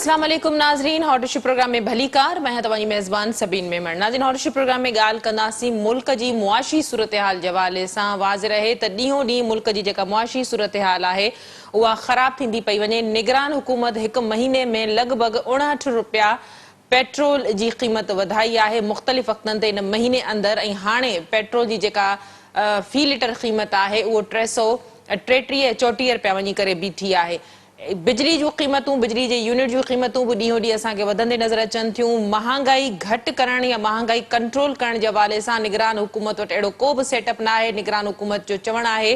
अस्सलाम वालेकुम नाज़रीन, हॉट इशू प्रोग्राम में भली कार। मैं तव्हांजी मेज़बान सबीन मेमण। नाज़रीन, हॉट इशू प्रोग्राम में ॻाल्हि कंदासीं मुल्क जी मुआशी सूरत हाल जे हवाले सां। वाज़ रहे त ॾींहों ॾींहुं मुल्क जी जेका मुआशी सूरत हाल आहे उहा ख़राब थींदी पई वञे। निगरान हुकूमत हिकु महीने में लॻभॻि 59 रुपया पेट्रोल जी क़ीमत वधाई आहे मुख़्तलिफ़ वक़्तनि ते इन महीने अंदरि। ऐं हाणे पेट्रोल जी जेका फ़ी लीटर क़ीमत आहे उहो 333-34 रुपया वञी करे बीठी आहे। बिजली जूं क़ीमतूं, बिजली जे यूनिट जूं क़ीमतूं बि ॾींहों ॾींहुं असांखे वधंदे नज़र अचनि थियूं। महांगाई घटि करण या महांगाई कंट्रोल करण जे हवाले सां निगरान हुकूमत वटि अहिड़ो को बि सेटअप न आहे। निगरान हुकूमत जो चवणु आहे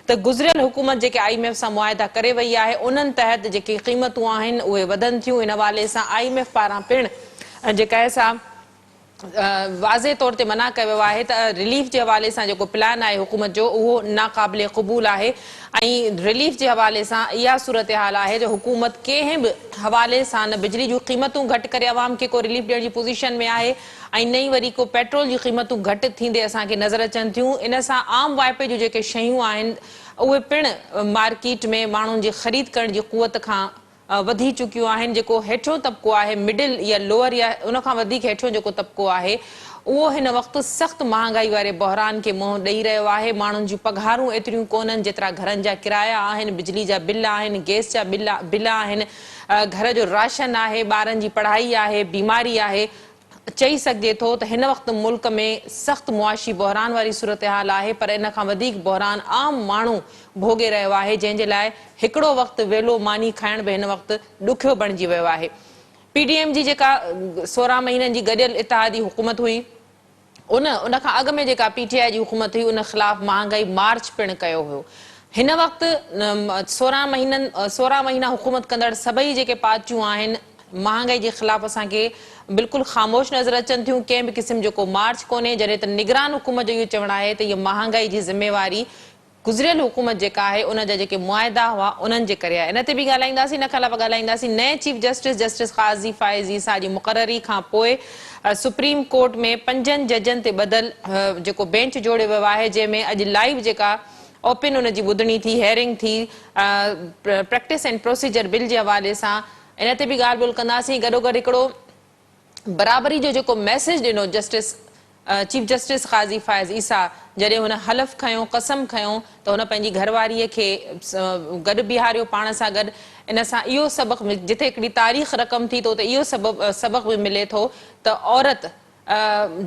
त गुज़िरियल हुकूमत जेके IMF सां मुआहिदा करे वई आहे उन्हनि तहत जेके क़ीमतूं आहिनि उहे वधनि थियूं। इन हवाले सां IMF पारां पिणु जेका आहे वाज़े तौर ते मना कयो आहे त रिलीफ जे हवाले सां जेको प्लान आहे हुकूमत जो उहो नाक़ाबिले क़बूल आहे। ऐं रिलीफ जे हवाले सां इहा सूरत हाल आहे जो हुकूमत कंहिं बि हवाले सां न बिजली जूं क़ीमतूं घटि करे अवाम खे को रिलीफ ॾियण जी पोज़ीशन में आहे ऐं न ई वरी को पेट्रोल जी क़ीमतूं घटि थींदे असांखे नज़र अचनि थियूं। इन सां आम वाइपे जूं जेके शयूं आहिनि उहे पिणु मार्केट में माण्हुनि जी ख़रीद करण जी क़ुवत खां वधी चुकियूं आहिनि। जेको हेठियों तबिको आहे, मिडिल या लोअर या उनखां वधीक हेठियों जेको तबिको आहे उहो हिन वक़्तु सख़्तु महांगाई वारे बहरान खे मुंहुं ॾेई रहियो आहे। माण्हुनि जूं पघारूं एतिरियूं कोन्हनि जेतिरा घरनि जा किराया आहिनि, बिजली जा बिल आहिनि, गैस जा बिल आहिनि, घर जो राशन आहे, ॿारनि जी पढ़ाई आहे, बीमारी आहे। चई सघिजे थो त हिन वक़्तु मुल्क में सख़्तु मुआशी बहरान वारी सूरत हाल आहे। पर इन खां वधीक बहरान आम माण्हू भोॻे रहियो आहे जंहिंजे लाइ हिकिड़ो वक़्तु वेलो मानी खाइण बि हिन वक़्तु ॾुखियो बणिजी वियो आहे। PDM जी जेका 16 महीननि जी गॾियल इत्तेहादी हुकूमत हुई उन खां अॻु में जेका PTI जी हुकूमत हुई उन ख़िलाफ़ महांगाई मार्च पिणु कयो हुयो। हिन वक़्तु 16 महीना हुकूमत कंदड़ सभई जेके पार्टियूं आहिनि महांगाई जे ख़िलाफ़ असांखे बिल्कुलु ख़ामोश नज़र अचनि थियूं। कंहिं बि क़िस्म जो को मार्च कोन्हे। जॾहिं त निगरान हुकूमत जो इहो चवणु आहे त इहा महांगाई जी ज़िम्मेवारी गुज़िरियल हुकूमत जेका आहे उन जा जेके मुआहिदा हुआ उन्हनि जे करे आहे। इन ते बि ॻाल्हाईंदासीं। इन खां अलावा ॻाल्हाईंदासीं नए चीफ जस्टिस क़ाज़ी फ़ाइज़ ईसा जी मुक़ररी खां पोइ सुप्रीम कोर्ट में 5 जजनि ते ॿधल जेको बेंच जोड़ियो वियो आहे जंहिंमें अॼु लाइव जेका ओपिन उन जी ॿुधणी थी, हेयरिंग थी प्रैक्टिस एंड प्रोसीजर बिल जे हवाले सां। इन ते बि ॻाल्हि ॿोल कंदासीं। गॾोगॾु हिकिड़ो बराबरी जो जेको मैसेज ॾिनो चीफ जस्टिस क़ाज़ी फ़ाइज़ ईसा जॾहिं हुन हलफ़ खयों, कसम खयों त हुन पंहिंजी घरवारीअ खे गॾु बीहारियो पाण सां गॾु। इन सां इहो सबक़ जिथे हिकिड़ी तारीख़ रक़म थी थो त इहो सबक़ बि मिले थो त औरत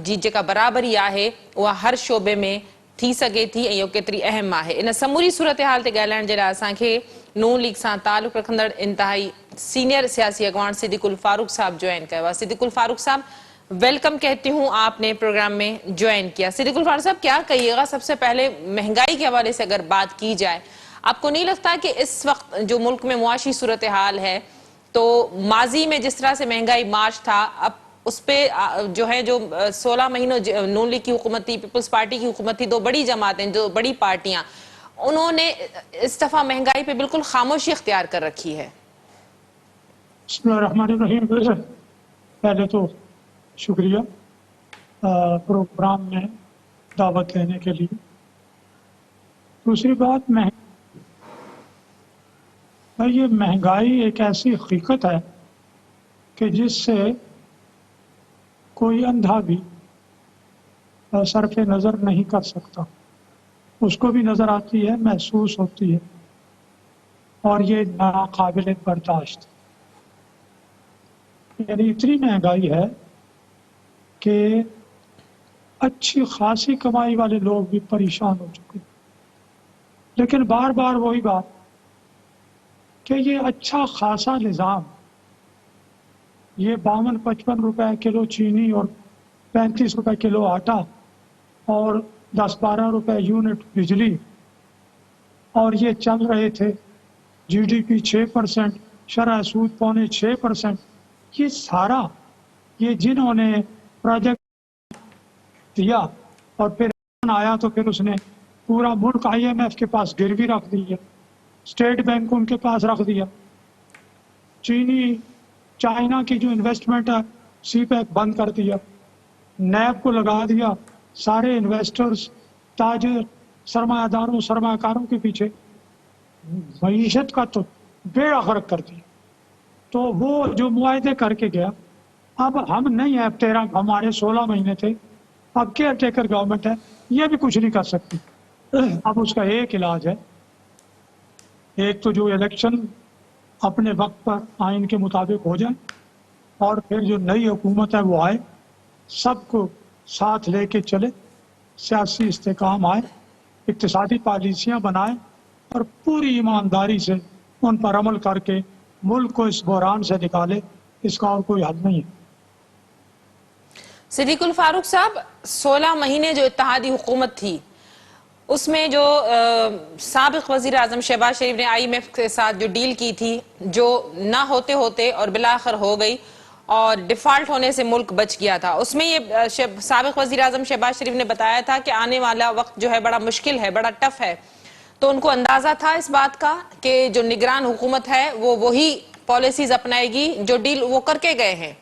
जी जेका बराबरी आहे उहा हर शोबे में थी सघे थी ऐं इहो केतिरी अहम आहे। इन समूरी सूरत हाल ते ॻाल्हाइण जे लाइ असांखे नून लीग सां तालुक़ रखंदड़ इंतहाई सीनियर सियासी अगवान सिद्दीकुल फारूक साहब ज्वाइन किया। सिद्दीकुल फारूक साहब, वेलकम कहती हूँ, आपने प्रोग्राम में ज्वाइन किया। सिद्दीकुल फारूक साहब, क्या कहिएगा सबसे पहले महंगाई के हवाले से अगर बात की जाए, आपको नहीं लगता कि इस वक्त जो मुल्क में मुआशी सूरत हाल है तो माजी में जिस तरह से महंगाई मार्च था अब उस पे जो है जो 16 महीनों नून लीग की हुकूमत थी, पीपल्स पार्टी की हुकूमत थी, दो बड़ी जमातें, जो बड़ी पार्टियां, उन्होंने इस दफा महंगाई पे बिल्कुल खामोशी इख्तियार कर रखी है। बिस्मिल्लाहिर्रहमानिर्रहीम। पहले तो शुक्रिया प्रोग्राम में दावत देने के लिए। दूसरी बात, ये महंगाई एक ऐसी हकीकत है कि जिससे कोई अंधा भी सरफ़े नज़र नहीं कर सकता। उसको भी नज़र आती है, महसूस होती है और ये नाकाबिल बर्दाश्त। यानी इतनी महंगाई है कि अच्छी खासी कमाई वाले लोग भी परेशान हो चुके हैं। लेकिन बार बार वही बात कि ये अच्छा खासा निज़ाम, ये 52-55 रुपए किलो चीनी और 35 रुपए किलो आटा और 10-12 रुपए यूनिट बिजली, और ये चल रहे थे GDP 6%, शरह सूद 5.6%। ये सारा ये जिन्होंने प्रोजेक्ट दिया और फिर आया तो फिर उसने पूरा मुल्क IMF के पास गिरवी रख दिया, स्टेट बैंक उनके पास रख दिया। चाइना की जो इन्वेस्टमेंट है CPEC बंद कर दिया, नैब को लगा दिया, सारे इन्वेस्टर्स, ताजर, सरमायादारों, सरमाकारों के पीछे। मईशत का तो बेड़ा गर्क कर दिया। तो वो जो मुआहदे करके गया, अब हम नहीं है, 13 हमारे 16 महीने थे, अब केयर टेकर गवर्नमेंट है, ये भी कुछ नहीं कर सकती। अब उसका एक इलाज है, एक तो जो इलेक्शन अपने वक्त पर आइन के मुताबिक हो जाए, और फिर जो नई हुकूमत है वो आए, सबको साथ लेके चले, सियासी इस्तेकाम आए, इक्तिसादी पॉलिसियाँ बनाए और पूरी ईमानदारी से उन पर अमल करके मुल्क को इस बहरान से निकाले। इसका और कोई हल नहीं है। सिद्दीकुल फारूक साहब, 16 महीने जो इत्तेहादी हुकूमत थी उसमें जो साबिक वजीर आजम शहबाज शरीफ ने IMF के साथ जो डील की थी, जो ना होते होते और बिलाखिर हो गई और डिफॉल्ट होने से मुल्क बच गया था, उसमें ये साबिक वजीर आजम शहबाज शरीफ ने बताया था कि आने वाला वक्त जो है बड़ा मुश्किल है, बड़ा टफ है। तो उनको अंदाजा था इस बात का कि जो निगरान हुकूमत है वो वही पॉलिसीज अपनाएगी जो डील वो करके गए हैं।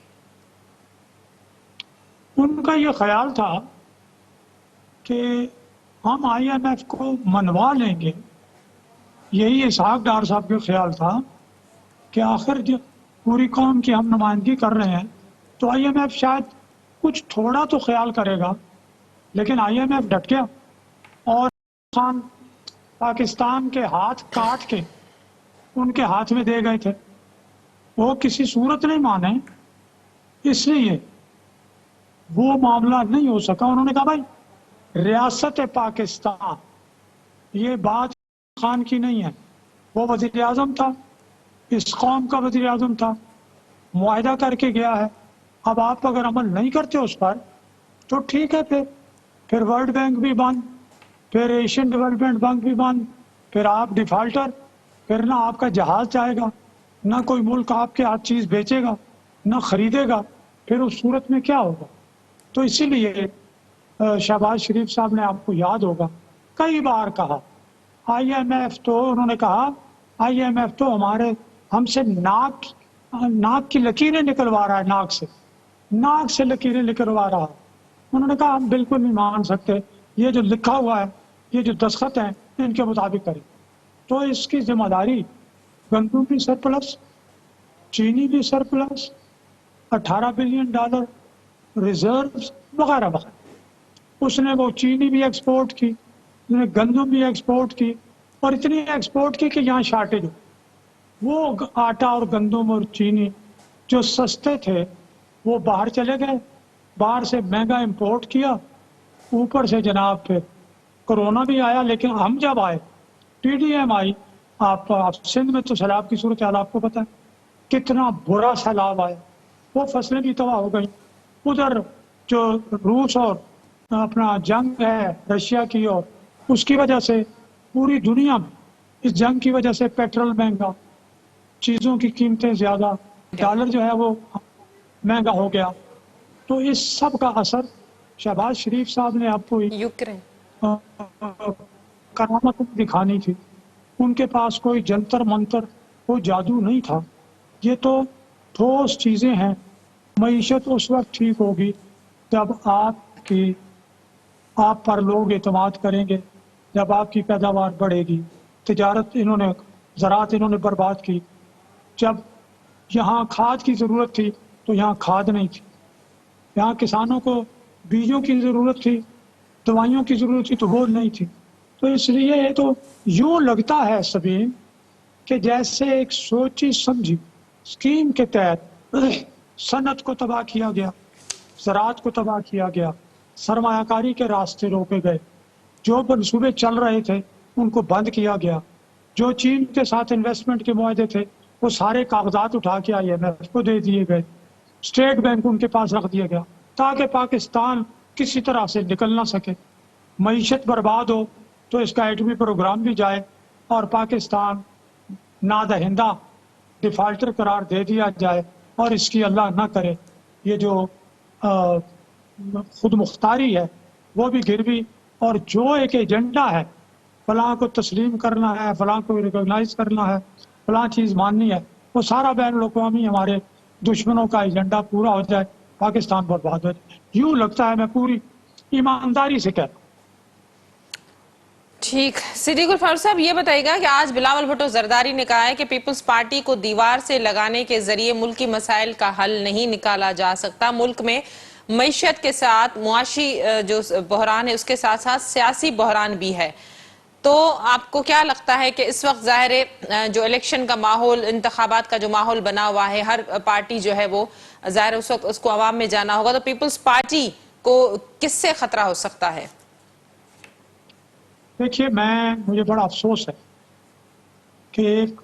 उनका ये ख्याल था कि हम IMF को मनवा लेंगे, यही इसहाक डार साहब का ख्याल था कि आखिर जो पूरी कौम की हम नुमाइंदगी कर रहे हैं तो IMF शायद कुछ थोड़ा तो ख्याल करेगा, लेकिन IMF डट गया और खान पाकिस्तान के हाथ काट के उनके हाथ में दे गए थे। वो किसी सूरत नहीं माने, इसलिए वो मामला नहीं हो सका। उन्होंने कहा भाई रियासत पाकिस्तान ये बात खान की नहीं है, वो वजीर आजम था, इस कौम का वजीर आजम था, मुआहदा करके गया है। अब आप अगर अमल नहीं करते उस पर तो ठीक है, फिर वर्ल्ड बैंक भी बंद, फिर एशियन डेवलपमेंट बैंक भी बंद, फिर आप डिफॉल्टर, फिर ना आपका जहाज जाएगा, ना कोई मुल्क आपके हाथ चीज़ बेचेगा, ना खरीदेगा, फिर उस सूरत में क्या होगा। तो इसीलिए शहबाज शरीफ साहब ने, आपको याद होगा, कई बार कहा IMF तो, उन्होंने कहा IMF तो हमसे नाक की लकीरें निकलवा रहा है, नाक से लकीरें निकलवा रहा है। उन्होंने कहा हम बिल्कुल नहीं मान सकते, ये जो लिखा हुआ है, ये जो दस्तखत हैं, इनके मुताबिक करें। तो इसकी जिम्मेदारी गंदम भी सरप्लस, चीनी भी सरप्लस, $18 बिलियन रिजर्व वगैरह वगैरह, उसने वो चीनी भी एक्सपोर्ट की, उसने गंदम भी एक्सपोर्ट की, और इतनी एक्सपोर्ट की कि यहाँ शार्टेज हो। वो आटा और गंदम और चीनी जो सस्ते थे वो बाहर चले गए, बाहर से महंगा इंपोर्ट किया, ऊपर से जनाब फिर कोरोना भी आया। लेकिन हम जब आए, TDM आई, आप सिंध में तो सैलाब की सूरत हाल आपको पता है, कितना बुरा सैलाब आया, वो फसलें भी तबाह हो गई। उधर जो रूस और अपना जंग है रशिया की, और उसकी वजह से पूरी दुनिया में इस जंग की वजह से पेट्रोल महंगा, चीज़ों की कीमतें ज़्यादा, डॉलर जो है वो महंगा हो गया। तो इस सब का असर शहबाज शरीफ साहब ने आपको यूक्रेन करामत दिखानी थी। उनके पास कोई जंतर मंतर, कोई जादू नहीं था। ये तो ठोस चीज़ें हैं। मईशत उस वक्त ठीक होगी जब आप पर लोग एतमाद करेंगे, जब आपकी पैदावार बढ़ेगी। तिजारत ज़राअत इन्होंने बर्बाद की। जब यहाँ खाद की ज़रूरत थी तो यहाँ खाद नहीं थी, यहाँ किसानों को बीजों की ज़रूरत थी, दवाइयों की ज़रूरत थी, तो वो नहीं थी। तो इसलिए ये तो यूँ लगता है सबीन कि जैसे एक सोची समझी स्कीम के तहत सनत को तबाह किया गया, ज़राअत को तबाह किया गया, सरमायाकारी के रास्ते रोके गए, जो मनसूबे चल रहे थे उनको बंद किया गया, जो चीन के साथ इन्वेस्टमेंट के मुआहदे थे वो सारे कागजात उठा के IMF को दे दिए गए, स्टेट बैंक उनके पास रख दिया गया ताकि पाकिस्तान किसी तरह से निकल ना सके। मईशत बर्बाद हो तो इसका एटमी प्रोग्राम भी जाए और पाकिस्तान नादहिंदा डिफाल्टर करार दे दिया जाए, और इसकी अल्लाह ना करे ये जो खुद मुख्तारी है वो भी गिर भी। और जो एक एजेंडा है, फलां को तस्लीम करना है, फलां को रिकॉग्नाइज करना है, फलां चीज़ माननी है, वो सारा बैन अवी हमारे दुश्मनों का एजेंडा पूरा हो जाए, पाकिस्तान बर्बाद हो जाए। यूँ लगता है, मैं पूरी ईमानदारी से कहता हूँ। ٹھیک، صدیق الفاروق صاحب یہ بتائیے گا کہ آج بلاول بھٹو زرداری نے کہا ہے کہ پیپلز پارٹی کو دیوار سے لگانے کے ذریعے ملکی مسائل کا حل نہیں نکالا جا سکتا. ملک میں معیشت کے ساتھ معاشی جو بحران ہے اس کے ساتھ ساتھ سیاسی بحران بھی ہے. تو آپ کو کیا لگتا ہے کہ اس وقت ظاہر جو الیکشن کا ماحول، انتخابات کا جو ماحول بنا ہوا ہے، ہر پارٹی جو ہے وہ ظاہر اس وقت اس کو عوام میں جانا ہوگا، تو پیپلز پارٹی کو کس سے خطرہ ہو سکتا ہے؟ دیکھیے، مجھے بڑا افسوس ہے کہ ایک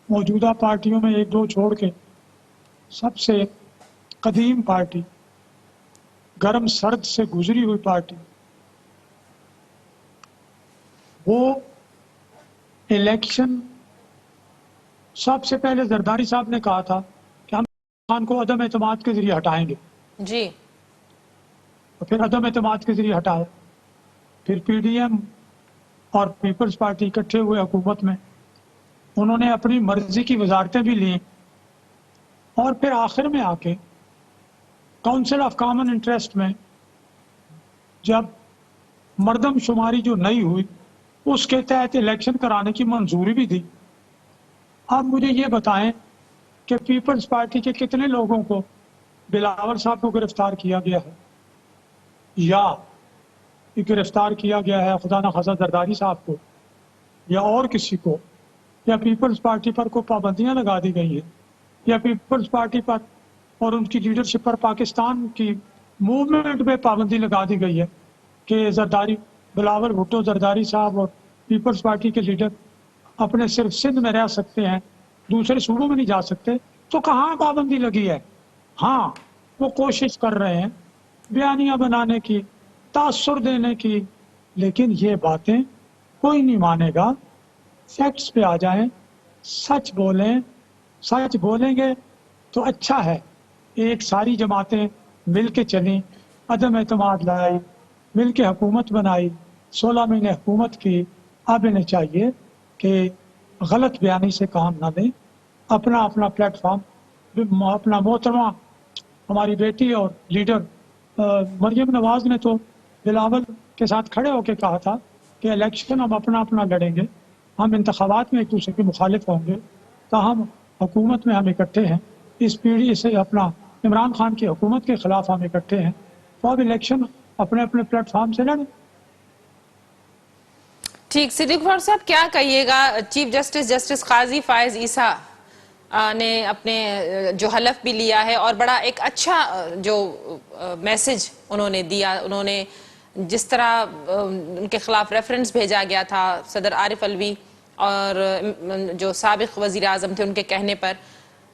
موجودہ پارٹیوں میں ایک دو چھوڑ کے سب سے قدیم پارٹی، گرم سرد سے گزری ہوئی پارٹی، وہ الیکشن سب سے پہلے زرداری صاحب نے کہا تھا کہ ہم خان کو عدم اعتماد کے ذریعے ہٹائیں گے. جی. تو پھر عدم اعتماد کے ذریعے ہٹائے. پھر پی ڈی ایم اور پیپلز پارٹی اکٹھے ہوئے حکومت میں، انہوں نے اپنی مرضی کی وزارتیں بھی لیں، اور پھر آخر میں آ کے کونسل آف کامن انٹرسٹ میں جب مردم شماری جو نئی ہوئی اس کے تحت الیکشن کرانے کی منظوری بھی دی. اب مجھے یہ بتائیں کہ پیپلز پارٹی کے کتنے لوگوں کو بلاول صاحب کو گرفتار کیا گیا ہے، یا گرفتار کیا گیا ہے خدا نخواستہ زرداری صاحب کو یا اور کسی کو، یا پیپلز پارٹی پر کوئی پابندیاں لگا دی گئی ہیں، یا پیپلز پارٹی پر اور ان کی لیڈرشپ پر پاکستان کی موومنٹ میں پابندی لگا دی گئی ہے کہ زرداری بلاول بھٹو زرداری صاحب اور پیپلز پارٹی کے لیڈر اپنے صرف سندھ میں رہ سکتے ہیں، دوسرے صوبوں میں نہیں جا سکتے. تو کہاں پابندی لگی ہے؟ ہاں، وہ کوشش کر رہے ہیں بیانیاں بنانے کی، تاثر دینے کی، لیکن یہ باتیں کوئی نہیں مانے گا. فیکٹس پہ آ جائیں، سچ بولیں. سچ بولیں گے تو اچھا ہے. ایک ساری جماعتیں مل کے چلیں، عدم اعتماد لائی، مل کے حکومت بنائی، 16 مہینے حکومت کی. اب انہیں چاہیے کہ غلط بیانی سے کام نہ لیں، اپنا پلیٹ فارم. اپنا محترمہ ہماری بیٹی اور لیڈر مریم نواز نے تو بلاول کے ساتھ کھڑے ہو کے کہا تھا کہ الیکشن ہم اپنا لڑیں گے، ہم انتخابات میں ایک دوسرے کے مخالف ہوں گے، تاہم حکومت میں ہم اکٹھے ہیں. اس پیڑھی سے اپنا عمران خان کی حکومت کے خلاف ہم اکٹھے ہیں. تو اب الیکشن اپنے پلیٹ فارم سے لڑیں. ٹھیک، صدیق الفاروق صاحب کیا کہیے گا؟ چیف جسٹس قاضی فائز عیسیٰ نے اپنے جو حلف بھی لیا ہے اور بڑا ایک اچھا جو میسج انہوں نے دیا، انہوں نے جس طرح ان کے خلاف ریفرنس بھیجا گیا تھا صدر عارف الوی اور جو سابق وزیر اعظم تھے ان کے کہنے پر،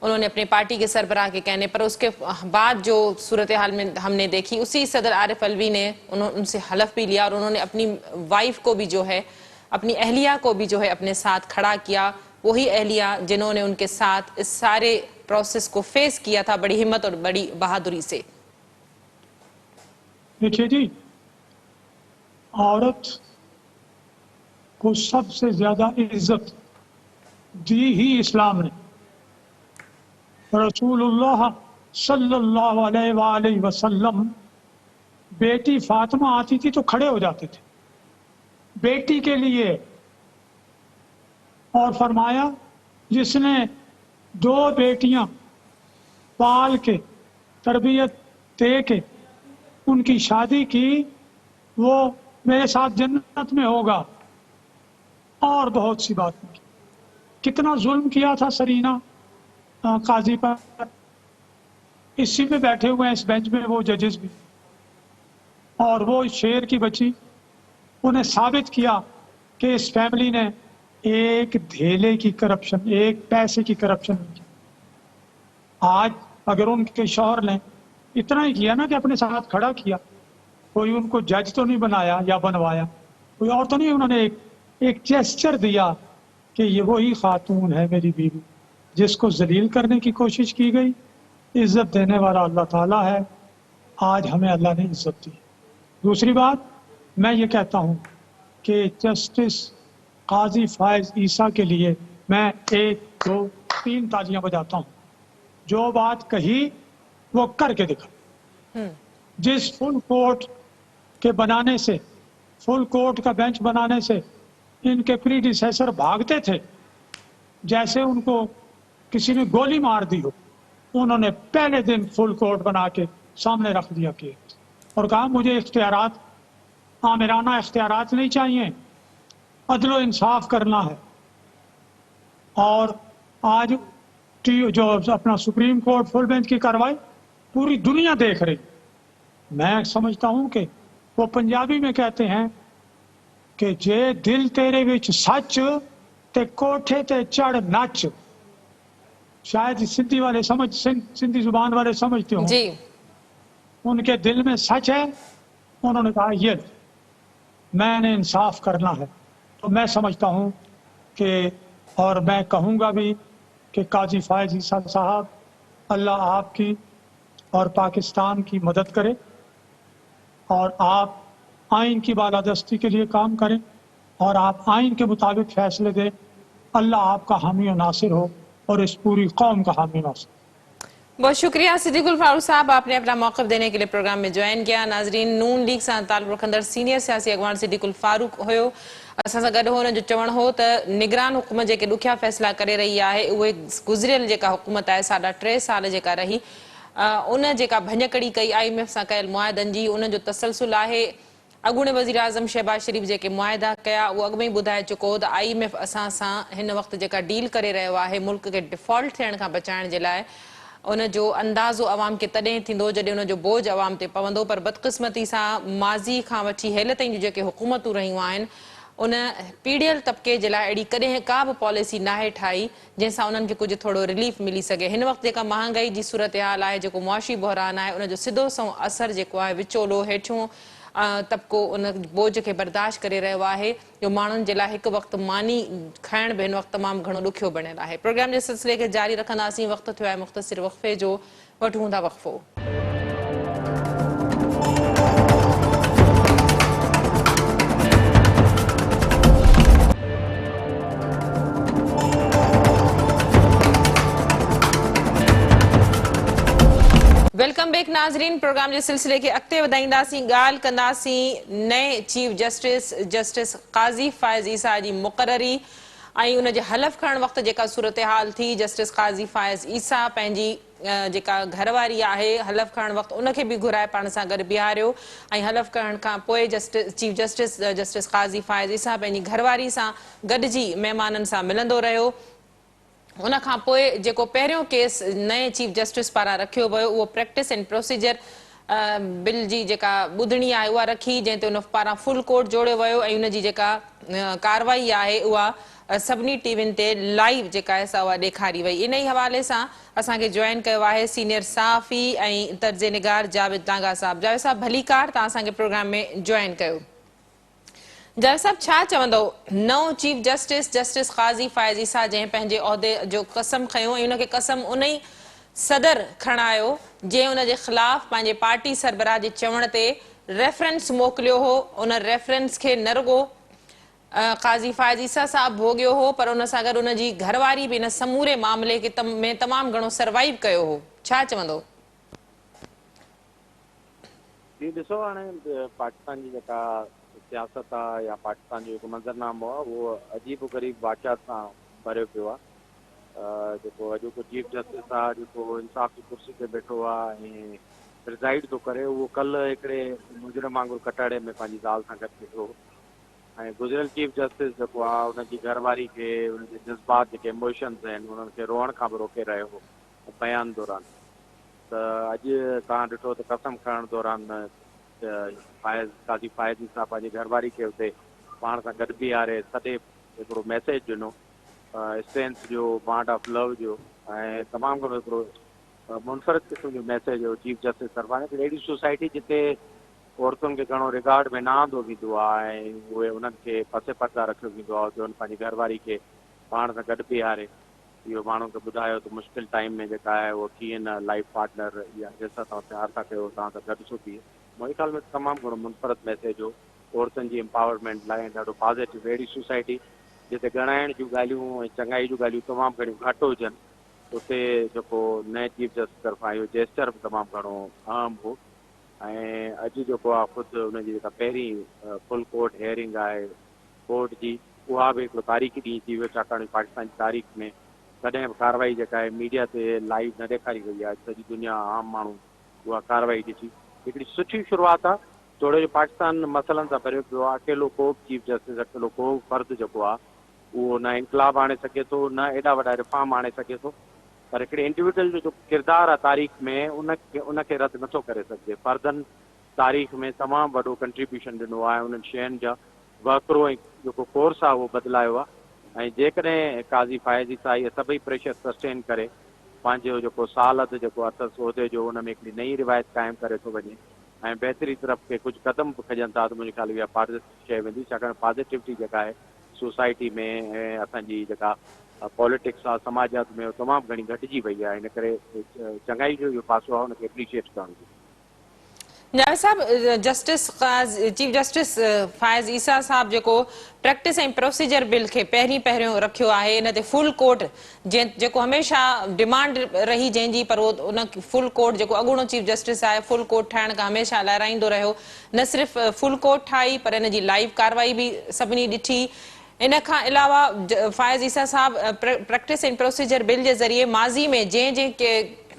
انہوں نے اپنے پارٹی کے سربراہ کے کہنے پر، اس کے بعد جو صورتحال میں ہم نے دیکھی، اسی صدر عارف الوی نے ان سے حلف بھی لیا اور انہوں نے اپنی وائف کو بھی جو ہے، اپنی اہلیہ کو بھی جو ہے اپنے ساتھ کھڑا کیا. وہی اہلیہ جنہوں نے ان کے ساتھ اس سارے پروسیس کو فیس کیا تھا بڑی ہمت اور بڑی بہادری سے. دیکھیے جی، عورت کو سب سے زیادہ عزت دی ہی اسلام نے. رسول اللہ صلی اللہ علیہ وآلہ وسلم بیٹی فاطمہ آتی تھی تو کھڑے ہو جاتے تھے بیٹی کے لیے، اور فرمایا جس نے 2 بیٹیاں پال کے تربیت دے کے ان کی شادی کی وہ میرے ساتھ جنت میں ہوگا. اور بہت سی باتیں کی. کتنا ظلم کیا تھا سرینا قاضی پر. اسی میں بیٹھے ہوئے ہیں اس بینچ میں وہ ججز بھی، اور وہ شیر کی بچی، انہیں ثابت کیا کہ اس فیملی نے ایک دھیلے کی کرپشن، ایک پیسے کی کرپشن نہیں کی. آج اگر ان کے شوہر نے اتنا ہی کیا نا کہ اپنے ساتھ کھڑا کیا، کوئی ان کو جج تو نہیں بنایا یا بنوایا، کوئی اور تو نہیں، انہوں نے ایک جیسچر دیا کہ یہ وہی خاتون ہے میری بیوی جس کو ذلیل کرنے کی کوشش کی گئی. عزت دینے والا اللہ تعالیٰ ہے. آج ہمیں اللہ نے عزت دی. دوسری بات میں یہ کہتا ہوں کہ جسٹس قاضی فائز عیسیٰ کے لیے میں 1 2 3 تالیاں بجاتا ہوں. جو بات کہی وہ کر کے دکھا. جس فل کورٹ کے بنانے سے फुल कोर्ट का बेंच बनाने से इनके प्रीडिसेसर भागते थे, जैसे उनको किसी ने गोली मार दी हो। उन्होंने पहले दिन फुल कोर्ट बना के सामने रख दिया केस और कहा मुझे इख्तियारात, आमिराना इख्तियारात नहीं चाहिए, अदलो इंसाफ करना है। और आज जो अपना सुप्रीम कोर्ट फुल बेंच की कार्रवाई पूरी दुनिया देख रही। मैं समझता हूं कि वो पंजाबी में कहते हैं कि जे दिल तेरे विच सच ते कोठे ते चढ़ नच। शायद सिंधी वाले सिंधी जुबान वाले समझते हो, जी उनके दिल में सच है। उन्होंने कहा ये मैंने इंसाफ करना है। तो मैं समझता हूं कि, और मैं कहूंगा भी कि काजी फायज ईसा साहब, अल्लाह आपकी और पाकिस्तान की मदद करे और आप आइन की बालादस्ती के लिए काम करें और आप आइन के मुताबिक फैसले दें। अल्लाह आपका हामी और नासिर हो और इस पूरी कौम का हामी नासिर। बहुत शुक्रिया सिद्दीकुल फारूक साहब, आपने अपना मौक़िफ़ देने के लिए प्रोग्राम में ज्वाइन किया। नाज़रीन, नून लीग सां ताल्लुक़ रखंदड़ सीनियर सियासी अॻवान सिद्दीकुल फारूक हुयो। असां सां गॾु हुन जो चवणु हो त निगरान हुकूमत जेके ॾुखिया फ़ैसिला करे रही आहे उहे गुज़िरियल जेका हुकूमत आहे 3.5 साल जेका रही, उन जेका भञकड़ी कई IMF सां कयल मुआहिदनि जी, उन जो तसलसल आहे। अॻूणे वज़ीर आज़म शहबाज शरीफ़ जेके मुआहिदा कया उहो अॻु में ई ॿुधाए चुको हो त IMF असां सां हिन वक़्तु जेका डील करे रहियो आहे मुल्क खे डिफ़ॉल्ट थियण खां बचाइण जे लाइ, उन जो अंदाज़ो अवाम खे तॾहिं थींदो जॾहिं उन जो बोझ अवाम ते पवंदो। पर बदक़िस्मती सां माज़ी खां वठी हेल ताईं जूं जेके हुकूमतूं रहियूं आहिनि, उन पीड़ियल तबिके जे लाइ अहिड़ी कॾहिं का बि पॉलिसी नाहे ठाही जंहिंसां उन्हनि खे कुझु थोरो रिलीफ मिली सघे। हिन वक़्तु जेका महांगाई जी सूरत हाल आहे, जेको मुआशी बहरान आहे, उन जो सिधो सओं असरु जेको आहे विचोलो हेठियों तबिको उन बोझ खे बर्दाश्त करे रहियो आहे, जो माण्हुनि जे लाइ हिकु वक़्तु मानी खाइण बि हिन वक़्तु तमामु घणो ॾुखियो बणियल आहे। प्रोग्राम जे सिलसिले खे जारी रखंदासीं। वक़्तु थियो आहे मुख़्तसिर वक़फ़े जो, वठूं था वक़फ़ो। वेलकम बैक नाज़रीन, प्रोग्राम जे सिलसिले के अॻिते वधाईंदासीं। ॻाल्हि कंदासीं नए चीफ जस्टिस काज़ी फायज़ ईसा जी मुक़ररी ऐं उन जे हलफ़ खणण वक़्तु जेका सूरत हाल थी। जस्टिस काज़ी फायज़ ईसा पंहिंजी जेका घरवारी आहे, हलफ़ खणण वक़्तु उनखे बि घुराए पाण सां गॾु बीहारियो ऐं हलफ़ खणण खां पोइ चीफ जस्टिस काज़ी फायज़ ईसा पंहिंजी घरवारी सां गॾिजी महिमाननि सां मिलंदो रहियो। उन खां पोइ जेको पहिरियों केस नए चीफ जस्टिस पारां रखियो वियो, उहो प्रैक्टिस एंड प्रोसीजर बिल जी जेका ॿुधणी आहे उहा रखी, जंहिं ते उन पारां फुल कोर्ट जोड़ियो वियो ऐं उन जी जेका कार्रवाई आहे उहा सभिनी टीवियुनि ते लाइव जेका आहे सा उहा ॾेखारी वई। इन ई हवाले सां असांखे जॉइन कयो आहे सीनियर सहाफ़ी ऐं तर्ज़े निगार जावेद टांगा साहब। जावेद साहब भलीकार, तव्हां असांखे प्रोग्राम में जॉइन कयो। जावेद साहब, छा चवंदो नओं चीफ जस्टिस काज़ी फायज़ ईसा जंहिं पंहिंजे उहिदे जो कसम खयो ऐं उनखे कसम उन ई सदर खणायो जंहिं उन जे ख़िलाफ़ पंहिंजे पार्टी सरबराह जे चवण ते रेफरेंस मोकिलियो हो। उन रेफरेंस खे न रुगो काज़ी फायज़ ईसा साहब भोॻियो हो, पर उन सां गॾु उन जी घरवारी बि इन समूरे मामले खे में तमामु घणो सर्वाइव कयो हो। छा चवंदो? जी ॾिसो, हाणे पाकिस्तान जी जेका सियासत आहे या पाकिस्तान जो जेको मंज़रनामो आहे उहो अजीब ग़रीब वाक़ियात सां भरियो पियो आहे। जेको अॼोको चीफ जस्टिस आहे, जेको इंसाफ़ जी कुर्सी ते वेठो आहे ऐं प्रिज़ाइड थो करे, उहो कल्ह हिकिड़े मुजरिम वांगुरु कटाड़े में पंहिंजी ज़ाल सां गॾु वेठो ऐं गुज़िरियल चीफ जस्टिस जेको आहे उनजी घरवारी खे उनजे जज़्बात जेके इमोशन्स आहिनि उन्हनि खे रोअण खां बि रोके रहियो हो बयान दौरान। त अॼु तव्हां ॾिठो त कसम खणण दौरान काज़ी फायज़ ईसा पंहिंजी घरवारी खे हुते पाण सां गॾु बीहारे सॼे हिकिड़ो मैसेज ॾिनो स्ट्रेंथ जो, बॉन्ड ऑफ लव जो, ऐं तमामु घणो हिकिड़ो मुनफ़रिद क़िस्म जो मैसेज हो चीफ जस्टिस सरकार ने। अहिड़ी सोसाइटी जिते औरतुनि खे घणो रिगार्ड में न आंदो वेंदो आहे ऐं उहे उन्हनि खे पसे पर्दा रखियो वेंदो आहे जो पंहिंजी घरवारी खे पाण सां गॾु बीहारे इहो माण्हुनि खे ॿुधायो त मुश्किल टाइम में जेका आहे उहो कीअं न लाइफ पार्टनर या जंहिंसां तव्हां प्यार था कयो तव्हां सां गॾु छो बीहे। मुंहिंजे ख़्याल में तमामु घणो मुनफ़रिद मैसेज हो औरतुनि जी एम्पावरमेंट लाइ, ॾाढो पॉज़िटिव। अहिड़ी सोसाइटी जिते ॻणाइण जूं ॻाल्हियूं ऐं चङाई जूं ॻाल्हियूं तमामु घणियूं घटि हुजनि, उते जेको नए चीफ जस्टिस तरफ़ां इहो जेस्चर बि तमामु घणो अहम हो। ऐं अॼु जेको आहे ख़ुदि हुनजी जेका पहिरीं फुल कोर्ट हेयरिंग आहे कोर्ट जी, उहा बि हिकिड़ो तारीख़ी ॾींहुं थी वियो, छाकाणि पाकिस्तान जी तारीख़ में कॾहिं बि कार्रवाई जेका आहे मीडिया ते लाइव न ॾेखारी वई आहे। सॼी दुनिया आम माण्हू उहा कार्रवाई ॾिसी हिकिड़ी सुठी शुरूआति आहे। थोरो जो पाकिस्तान मसइलनि सां भरियो पियो आहे, अकेलो को चीफ जस्टिस, अकेलो को फर्द जेको आहे उहो न इनकलाब आणे सघे थो, न एॾा वॾा रिफॉर्म आणे सघे थो, पर हिकिड़े इंडिविजुअल जो जेको किरदारु आहे तारीख़ में उनखे रद्द नथो करे सघिजे। फर्दनि तारीख़ में तमामु वॾो कंट्रीब्यूशन ॾिनो आहे, उन्हनि शयुनि जा वकिरो ऐं जेको कोर्स आहे उहो बदिलायो आहे। ऐं जेकॾहिं काज़ी फ़ाइज़ ईसा इहे सभई प्रेशर सस्टेन करे पंहिंजो जेको सालत जेको अथसि उहिदे जो उन में हिकिड़ी नई रिवायत क़ाइमु करे थो वञे ऐं बहितरी तरफ़ खे कुझु क़दम बि खॼनि था, त मुंहिंजे ख़्याल इहा पॉज़िटिव शइ वेंदी, छाकाणि पॉज़िटिविटी जेका आहे सोसाइटी में ऐं असांजी जेका पॉलिटिक्स आहे समाजात में तमामु घणी घटिजी वई आहे। इन करे चङाई जो इहो पासो आहे हुनखे एप्रिशिएट करणु घुरिजे। जावेद साहब, चीफ जस्टिस फ़ाइज़ ईसा साहब जेको प्रैक्टिस ऐं प्रोसीजर बिल खे पहिरियों रखियो आहे, इन ते फुल कोर्ट जेको हमेशह डिमांड रही जंहिंजी, पर उन फुल कोर्ट जेको अॻूणो चीफ जस्टिस आहे फुल कोर्ट ठाहिण खां हमेशह लहराईंदो रहियो। न सिर्फ़ु फुल कोर्ट ठाही पर इन जी लाइव कार्रवाई बि सभिनी ॾिठी। इन खां अलावा फ़ाइज़ ईसा साहब प्रैक्टिस ऐं प्रोसीजर बिल जे ज़रिए माज़ी में जंहिं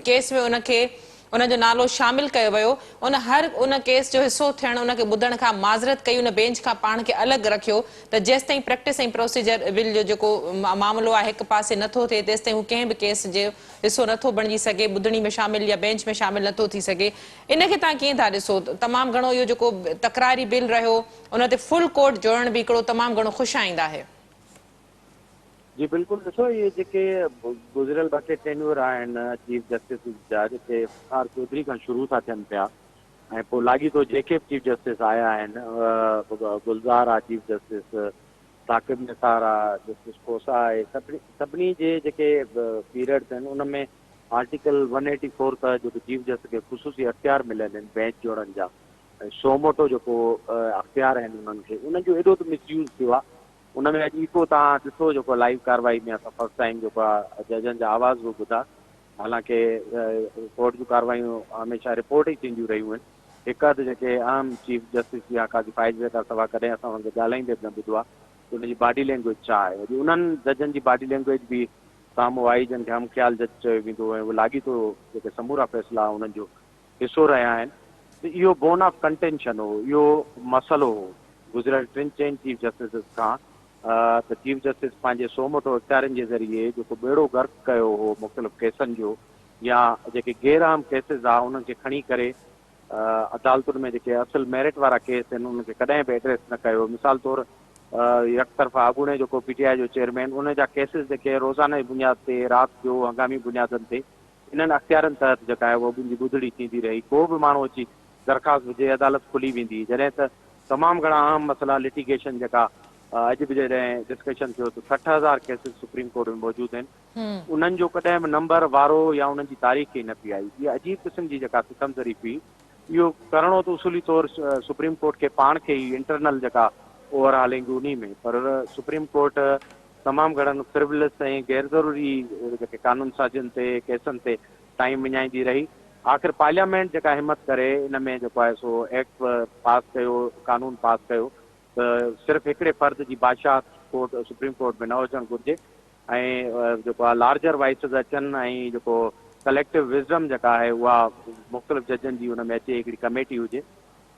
केस में उनखे उनजो नालो शामिल कयो वियो, उन केस जो हिसो थियण, उनखे ॿुधण खां माज़रत कई, उन बेंच खां पाण खे अलॻि रखियो त जेसि ताईं प्रैक्टिस ऐं प्रोसीजर बिल जो जेको मामिलो आहे हिकु पासे नथो थिए, तेसि ताईं हू कंहिं बि केस जो हिसो नथो बणिजी सघे, ॿुधणी में शामिल या बेंच में शामिल नथो थी सघे। इनखे तव्हां कीअं था ॾिसो? तमामु घणो इहो जेको तकरारी बिल रहियो, उन ते फुल कोर्ट जोड़ण बि हिकिड़ो तमामु घणो ख़ुशाईंदा आहे। जी बिल्कुलु, ॾिसो इहे जेके गुज़िरियल ॿ टे टेन्यूर आहिनि चीफ जस्टिस जा, जेके इफ्तार चौधरी खां शुरू था थियनि पिया ऐं पोइ लाॻी थो जेके बि चीफ जस्टिस आया आहिनि, गुलज़ार आहे चीफ जस्टिस, साकिब निसार आहे, जस्टिस खोसा आहे, सभिनी जे जेके पीरियड्स आहिनि उन में आर्टिकल 184 त जेको चीफ जस्टिस खे ख़ुशूसी अख़्तियार मिलियल आहिनि बेंच जोड़नि जा, ऐं सोमोटो जेको अख़्तियार आहिनि उन्हनि खे, उन्हनि जो एॾो त मिसयूज़ थियो आहे। उन में अॼु इको तव्हां ॾिसो जेको लाइव कार्रवाई में असां फर्स्ट टाइम जेको आहे जजनि जा आवाज़ बि ॿुधा, हालांकि कोर्ट जूं कार्रवायूं हमेशह रिपोर्ट ई थींदियूं रहियूं आहिनि। हिकु अधु जेके आम चीफ जस्टिस या काज़ी फ़ाइज़ खां सवाइ कॾहिं असां हुनखे ॻाल्हाईंदे बि न ॿुधो आहे त हुनजी बॉडी लैंग्वेज छा आहे। अॼु उन्हनि जजनि जी बॉडी लैंग्वेज बि साम्हूं आई जन खे हमख़्याल जज चयो वेंदो ऐं उहो लाॻी थो जेके समूरा फ़ैसिला उन्हनि जो हिसो रहिया आहिनि। त इहो बोन ऑफ कंटेंशन हो, इहो मसइलो हो गुज़िरियल 3 चीफ जस्टिस खां, त चीफ जस्टिस पंहिंजे सोमोटो इख़्तियारनि जे ज़रिए जेको बेड़ो गर्क कयो हो मुख़्तलिफ़ केसनि जो, या जेके गैर आम केसिस आहे उन्हनि खे खणी करे अदालतुनि में जेके असुल मेरिट वारा केस आहिनि उनखे कॾहिं बि एड्रेस न कयो। मिसाल तौरु यकतरफ़ा अॻूणे जेको PTI जो चेयरमैन, उन जा केसिस जेके रोज़ाना जी बुनियाद ते, राति जो हंगामी बुनियादनि ते इन्हनि अख़्तियारनि तहत जेका आहे उहा मुंहिंजी ॿुधड़ी थींदी रही। को बि माण्हू अची दरख़्वास्त हुजे अदालत खुली वेंदी, जॾहिं त तमामु घणा आम मसइला लिटिगेशन जेका अॼु बि जॾहिं डिस्कशन थियो त 60,000 केसिस सुप्रीम कोर्ट में मौजूदु आहिनि, उन्हनि जो कॾहिं बि नंबर वारो या उन्हनि जी तारीख़ ई न पई आई। इहा अजीब क़िस्म जी जेका सिकमज़री हुई, इहो करिणो त उसूली तौरु सुप्रीम कोर्ट खे पाण खे ई इंटरनल जेका ओवरहालिंग उन में, पर सुप्रीम कोर्ट तमामु घणनि फ्रिवलस ऐं गैर ज़रूरी जेके कानून साज़ियुनि ते केसनि ते टाइम विञाईंदी रही। आख़िर पार्लियामेंट जेका हिमत करे इन में जेको आहे सो एक्ट पास कयो, कानून पास कयो त सिर्फ़ु हिकिड़े फ़र्द जी बादशाह कोर्ट सुप्रीम कोर्ट में न हुजणु घुरिजे ऐं जेको आहे लार्जर वाइसिस अचनि ऐं जेको कलेक्टिव विज़डम जेका आहे उहा मुख़्तलिफ़ जजनि जी हुन में अचे, हिकिड़ी कमेटी हुजे,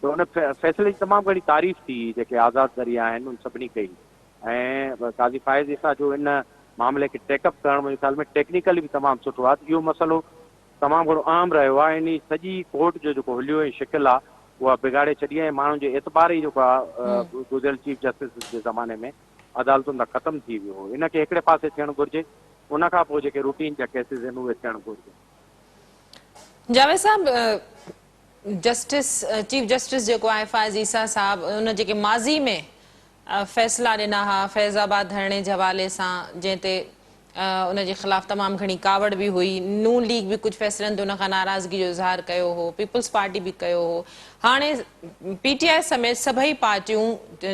त उन फ़ैसिले जी तमामु घणी तारीफ़ थी जेके आज़ादु ज़रिया आहिनि उन सभिनी कई। ऐं काज़ी फ़ाइज़ ईसा जो इन मामले खे टेकअप करणु मुंहिंजे ख़्याल में टेक्निकली बि तमामु सुठो आहे। इहो मसइलो तमामु घणो आम रहियो आहे, इन सॼी कोर्ट जो जेको हुलियो ऐं शिकिल आहे उहा बिगाड़े छॾी ऐं माण्हुनि जो एतबार ई जेको आहे गुज़िरियल चीफ जस्टिस जे ज़माने में अदालतुनि खां ख़तमु थी वियो हो। इनखे हिकिड़े पासे थियणु घुरिजे, उनखां पोइ जेके रूटीन जा केसिस आहिनि उहे थियणु घुरिजे। जावेद साहब, चीफ जस्टिस जेको आहे फ़ाइज़ ईसा साहब, उन जेके माज़ी में फ़ैसिला ॾिना हुआ फैज़ाबाद धरणे जे हवाले सां, जंहिं ते उनजे ख़िलाफ़ु तमामु घणी कावड़ बि हुई, नून लीग बि कुझु फ़ैसिलनि ते उनखां नाराज़गी जो इज़हार कयो हो, पीपल्स पार्टी बि कयो हो। हाणे PTI समेत सभई पार्टियूं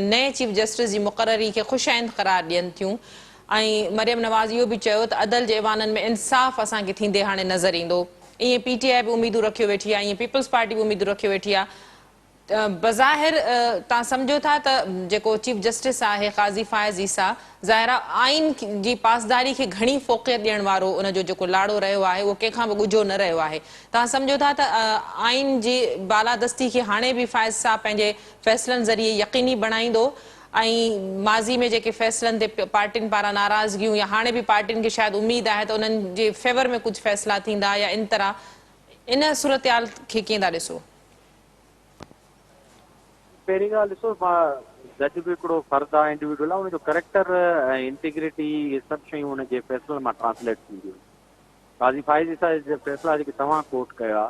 नए चीफ जस्टिस जी मुक़ररी खे ख़ुशाइंद क़रार ॾियनि थियूं ऐं मरियम नवाज़ इहो बि चयो त अदल जे ऐवाननि में इंसाफ़ असांखे थींदे हाणे नज़र ईंदो। ईअं PTI बि उम्मीदूं रखियो वेठी आहे, ईअं पीपल्स पार्टी बि उम्मीदूं रखियो वेठी आहे। बज़ाहिर तव्हां सम्झो था त जेको चीफ जस्टिस आहे क़ाज़ी फ़ाइज़ ईसा ज़ाहिर आइन जी पासदारी खे घणी फ़ोक़ियत ॾियण वारो उनजो जेको लाड़ो रहियो आहे उहो कंहिंखां बि ॻुझो न रहियो आहे। तव्हां सम्झो था त आइन जी बालादस्ती खे हाणे बि फ़ाइज़ साहब पंहिंजे फ़ैसिलनि ज़रिए यक़ीनी बणाईंदो ऐं माज़ी में जेके फ़ैसिलनि ते पार्टियुनि पारां नाराज़गियूं या हाणे बि पार्टियुनि खे शायदि उमेद आहे त उन्हनि जे फेवर में कुझु फ़ैसिला थींदा या इन तरह इन सूरतहाल खे कीअं था ॾिसो? पहिरीं ॻाल्हि ॾिसो, जज बि हिकिड़ो फर्द आहे, इंडिविजुअल आहे, हुनजो करेक्टर ऐं इंटीग्रिटी इहे सभु शयूं हुनजे फ़ैसिलनि मां ट्रांसलेट थींदियूं। क़ाज़ी फ़ाइज़ ईसा जे फ़ैसिला जेके तव्हां कोर्ट कया,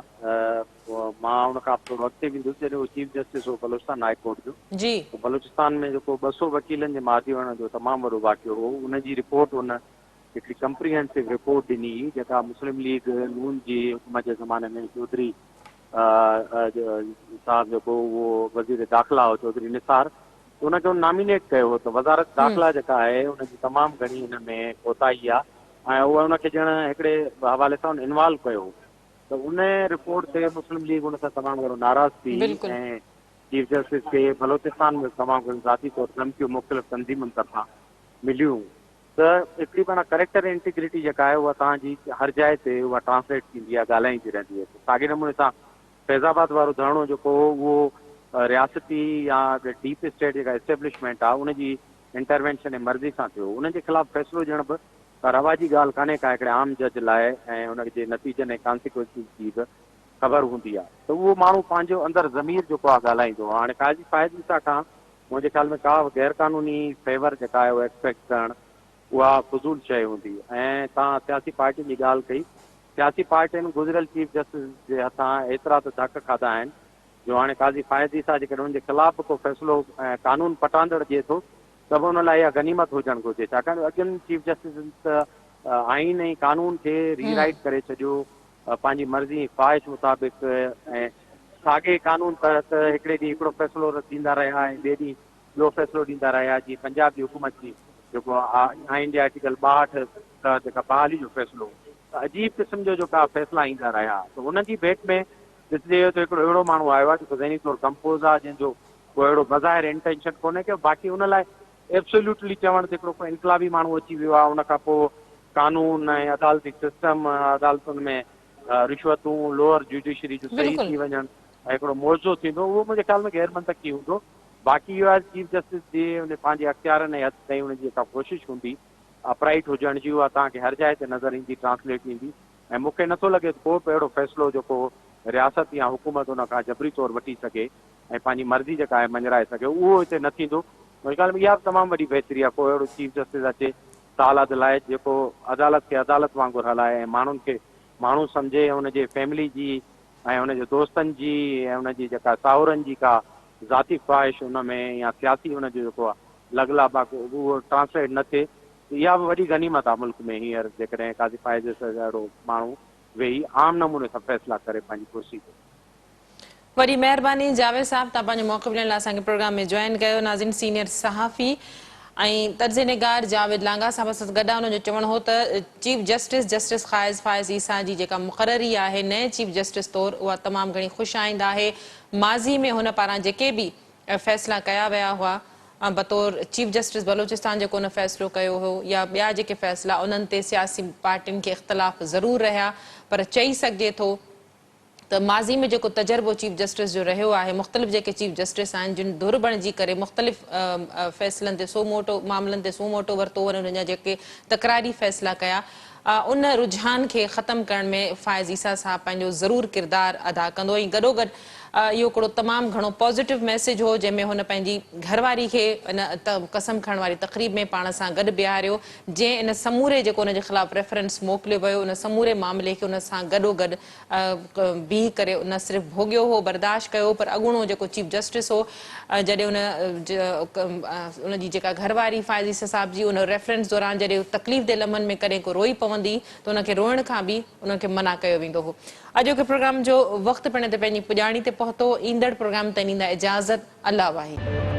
मां हुन खां थोरो अॻिते वेंदुसि जॾहिं उहो चीफ जस्टिस हो बलोचिस्तान हाई कोर्ट जो। जी बलोचिस्तान में जेको 200 वकीलनि जे मादी हुअण जो तमामु वॾो वाक़ियो हो, उनजी रिपोर्ट हुन हिकिड़ी कंप्रीहेंसिव रिपोर्ट ॾिनी हुई जेका मुस्लिम लीग नून जी हुकूमत जे ज़माने में चौधरी साहब जेको उहो वज़ीर दाख़िला हो चौधरी निसार, उनखे हुन नॉमिनेट कयो हो। त वज़ारत दाख़िला जेका आहे उनजी तमामु घणी हिन में कोताही आहे ऐं उहा उनखे ॼण हिकिड़े हवाले सां इन्वॉल्व कयो। त उन रिपोर्ट ते मुस्लिम लीग उन सां तमामु घणो नाराज़ थी बिल्कुलु ऐं चीफ जस्टिस खे बलोचिस्तान में तमामु घणी ज़ाती तौर धमकियूं मुख़्तलिफ़ तंज़ीमुनि तरफ़ां मिलियूं। त हिकिड़ी पाण करेक्टर इंटीग्रिटी जेका आहे उहा तव्हांजी हर जाइ ते उहा ट्रांसलेट थींदी आहे, ॻाल्हाईंदी रहंदी आहे। साॻिए नमूने सां फैज़ाबाद वारो धरणो जेको उहो रियासती या डीप स्टेट जेका एस्टेब्लिशमेंट आहे उनजी इंटरवेंशन ऐं मर्ज़ी सां थियो। उनजे ख़िलाफ़ु फ़ैसिलो ॾियण बि रवाजी ॻाल्हि कान्हे का हिकिड़े आम जज लाइ, ऐं उनजे नतीजनि ऐं कॉन्सिक्वेंसिस जी बि ख़बर हूंदी आहे। त उहो माण्हू पंहिंजो अंदरि ज़मीर जेको आहे ॻाल्हाईंदो आहे। हाणे क़ाज़ी फ़ाइज़ ईसा खां मुंहिंजे ख़्याल में का बि गैर क़ानूनी फेवर जेका आहे उहा एक्सपेक्ट करणु उहा फज़ूल शइ हूंदी। ऐं तव्हां सियासी पार्टियुनि जी ॻाल्हि कई, सियासी पार्टियुनि गुज़िरियल चीफ जस्टिस जे हथां एतिरा त धक खाधा आहिनि जो हाणे क़ाज़ी फ़ाइज़ ईसा जेकॾहिं हुनजे ख़िलाफ़ु को फ़ैसिलो कानून पटांदड़ ॾिए थो त बि हुन लाइ इहा गनीमत हुजणु घुरिजे, छाकाणि अॻियनि चीफ जस्टिस त आइन ऐं कानून खे रीराइट करे छॾियो पंहिंजी मर्ज़ी ख़्वाहिश मुताबिक़, ऐं साॻे कानून तहत हिकिड़े ॾींहुं हिकिड़ो फ़ैसिलो ॾींदा रहिया ऐं ॿिए ॾींहुं ॿियो फ़ैसिलो ॾींदा रहिया। जीअं पंजाब जी हुकूमत जी जेको आइन जे आर्टिकल 62 तहत जेका बहाली जो फ़ैसिलो, त अजीब क़िस्म जो जेका फ़ैसिला ईंदा रहिया। त हुनजी भेट में ॾिसजे त हिकिड़ो अहिड़ो माण्हू आयो आहे जेको ज़हनी तौरु कंपोज़ आहे, जंहिंजो को अहिड़ो बज़ाहिर इंटेंशन कोन्हे की बाक़ी हुन लाइ एब्सोल्यूटली चवणु त हिकिड़ो को इनकलाबी माण्हू अची वियो आहे, उन खां पोइ कानून ऐं अदालती सिस्टम, अदालतुनि में रिश्वतूं, लोअर जुडिशरी जो सही बिल्कुलु थी वञनि ऐं हिकिड़ो मुआवज़ो थींदो, उहो मुंहिंजे ख़्याल में गैर मंतकी हूंदो। बाक़ी इहो आहे चीफ जस्टिस जी उन पंहिंजे अख़्तियारनि ऐं हद ताईं हुनजी जेका कोशिशि हूंदी अपराइट हुजण जी, उहा तव्हांखे हर जाइ ते नज़र ईंदी, ट्रांसलेट ईंदी। ऐं मूंखे नथो लॻे को बि अहिड़ो फ़ैसिलो जेको रियासत या हुकूमत हुन खां जबरी तौरु वठी सघे ऐं पंहिंजी मर्ज़ी जेका आहे मंझराए सघे, उहो हिते न थींदो। मुंहिंजे ख़्याल में इहा बि तमामु वॾी बहितरी आहे, को अहिड़ो चीफ जस्टिस अचे साल अधु लाइ जेको अदालत खे अदालत वांगुरु हलाए ऐं माण्हुनि खे माण्हू सम्झे, हुनजे फैमिली जी ऐं हुनजे दोस्तनि जी ऐं हुनजी जेका साहुरनि जी का ज़ाती ख़्वाहिश हुन में या सियासी हुनजो जेको आहे लगलाब आहे उहो ट्रांसलेट न थिए। इहा बि वॾी गनीमत आहे मुल्क में हींअर जेकॾहिं क़ाज़ी फ़ाइज़ अहिड़ो माण्हू वेही आम नमूने सां फ़ैसिला करे पंहिंजी कुर्सी ते। वॾी महिरबानी जावेद साहब, तव्हां पंहिंजो मौक़ो ॾियण लाइ असांखे प्रोग्राम में जॉइन कयो। नाज़रीन, सीनियर सहाफ़ी ऐं तर्ज़ निगार जावेद लांगा साहब सां गॾु हुनजो चवणु हो त चीफ जस्टिस क़ाज़ी फ़ाइज़ ईसा जी जेका मुक़ररी आहे नए चीफ जस्टिस तौरु उहा तमामु घणी ख़ुशि आईंदा आहे। माज़ी में हुन पारां जेके बि फ़ैसिला कया विया हुआ बतौर चीफ जस्टिस बलोचिस्तान जेको हुन फ़ैसिलो कयो हो या ॿिया जेके फ़ैसिला उन्हनि ते सियासी पार्टियुनि खे इख़्तिलाफ़ ज़रूरु रहिया, पर चई सघिजे थो त माज़ी में जेको तजर्बो चीफ जस्टिस जो रहियो आहे, मुख़्तलिफ़ जेके चीफ जस्टिस आहिनि जिन धुर बणिजी करे मुख़्तलिफ़ फ़ैसिलनि ते सो मोटो मामलनि ते सो मोटो वरितो वञे, हुनजा जेके तकरारी फ़ैसिला कया, उन रुझान खे ख़तमु करण में फ़ाइज़ ईसा साहब पंहिंजो ज़रूरु किरदारु अदा कंदो। ऐं गॾोगॾु इहो हिकिड़ो तमामु घणो पॉज़िटिव मैसेज हो जंहिंमें हुन पंहिंजी घरवारी खे इन कसम खणण वारी तक़रीब में पाण सां गॾु बीहारियो, जंहिं इन समूरे जेको हुनजे ख़िलाफ़ु रेफरेंस मोकिलियो वियो उन समूरे मामले खे उन सां गॾोगॾु बीह करे न सिर्फ़ु भोॻियो हो, बर्दाश्त कयो, पर अॻूणो जेको चीफ जस्टिस हो जॾहिं उनजी जेका घरवारी फ़ाइज़ ईसा साहब जी उन रेफरेंस दौरान जॾहिं तकलीफ़ दे लम्हनि में कॾहिं को रोई पवंदी त उनखे रोइण खां बि उनखे मना कयो वेंदो हो। अॼोके प्रोग्राम जो वक़्तु पिण ते पंहिंजी पुॼाणी ते पहुतो। ईंदड़ प्रोग्राम ताईं ॾींदा इजाज़त। अल्लाह वाहिद।